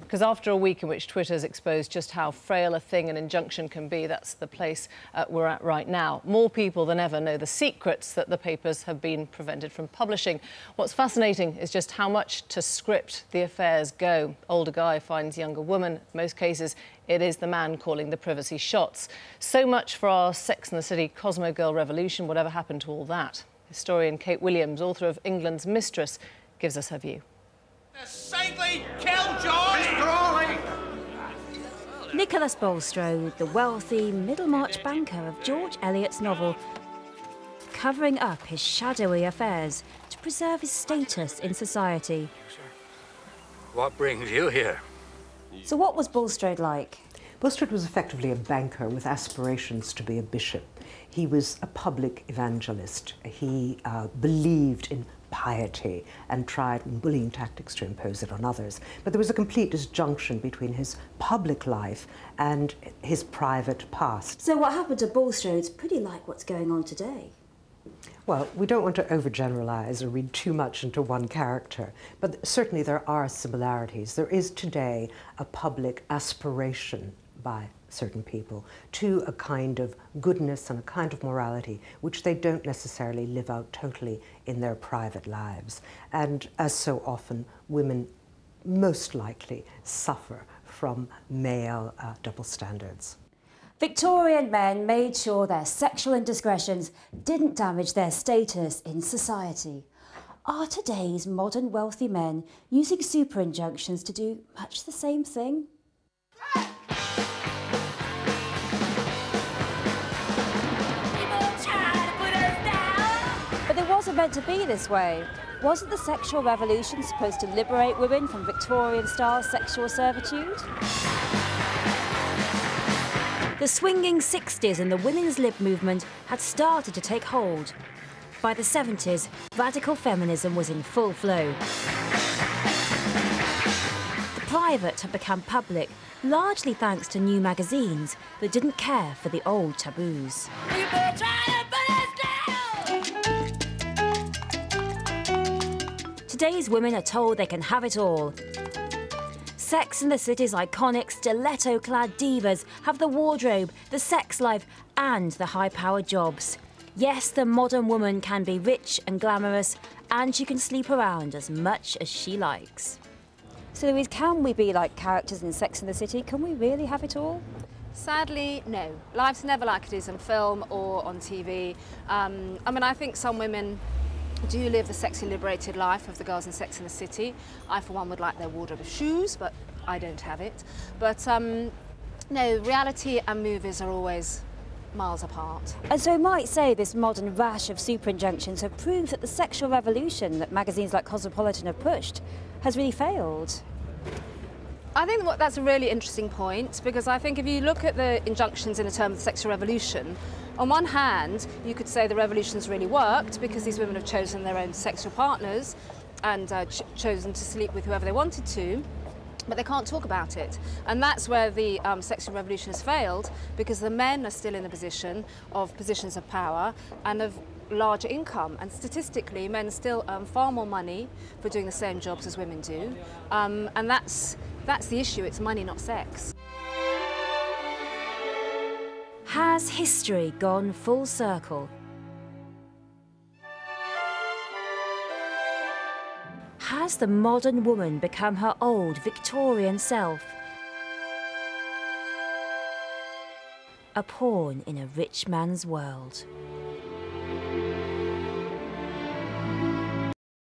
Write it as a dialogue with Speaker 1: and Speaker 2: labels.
Speaker 1: Because after a week in which Twitter has exposed just how frail a thing an injunction can be, that's the place we're at right now. More people than ever know the secrets that the papers have been prevented from publishing. What's fascinating is just how much to script the affairs go. Older guy finds younger woman. In most cases, it is the man calling the privacy shots. So much for our Sex and the City Cosmo Girl revolution. Whatever happened to all that? Historian Kate Williams, author of England's Mistress, gives us her view.
Speaker 2: The saintly killjoy! Crawley!
Speaker 3: Nicholas Bulstrode, the wealthy, Middlemarch banker of George Eliot's novel, covering up his shadowy affairs to preserve his status in society.
Speaker 4: What brings you here?
Speaker 3: So what was Bulstrode like?
Speaker 5: Bulstrode was effectively a banker with aspirations to be a bishop. He was a public evangelist. He believed in piety and tried bullying tactics to impose it on others. But there was a complete disjunction between his public life and his private past.
Speaker 3: So what happened to Bulstrode's pretty like what's going on today?
Speaker 5: Well, we don't want to overgeneralize or read too much into one character, but certainly there are similarities. There is today a public aspiration by certain people to a kind of goodness and a kind of morality which they don't necessarily live out totally in their private lives. And as so often, women most likely suffer from male double standards.
Speaker 3: Victorian men made sure their sexual indiscretions didn't damage their status in society. Are today's modern wealthy men using super-injunctions to do much the same thing? But it wasn't meant to be this way. Wasn't the sexual revolution supposed to liberate women from Victorian-style sexual servitude? The swinging 60s and the women's lib movement had started to take hold. By the 70s, radical feminism was in full flow. The private had become public, largely thanks to new magazines that didn't care for the old taboos. Today's women are told they can have it all. Sex and the City's iconic stiletto-clad divas have the wardrobe, the sex life and the high-powered jobs. Yes, the modern woman can be rich and glamorous, and she can sleep around as much as she likes. So Louise, can we be like characters in Sex and the City? Can we really have it all?
Speaker 6: Sadly, no. Life's never like it is on film or on TV. I mean, I think some women do live the sexy liberated life of the girls in Sex and the City. I, for one, would like their wardrobe of shoes, but I don't have it. But no, reality and movies are always miles apart.
Speaker 3: And so we might say this modern rash of super-injunctions have proved that the sexual revolution that magazines like Cosmopolitan have pushed has really failed.
Speaker 6: I think that's a really interesting point, because I think if you look at the injunctions in the terms of the sexual revolution, on one hand, you could say the revolution's really worked because these women have chosen their own sexual partners and chosen to sleep with whoever they wanted to, but they can't talk about it. And that's where the sexual revolution has failed, because the men are still in the positions of power and of larger income. And statistically, men still earn far more money for doing the same jobs as women do. And that's the issue. It's money, not sex.
Speaker 3: Has history gone full circle? Has the modern woman become her old Victorian self? A pawn in a rich man's world.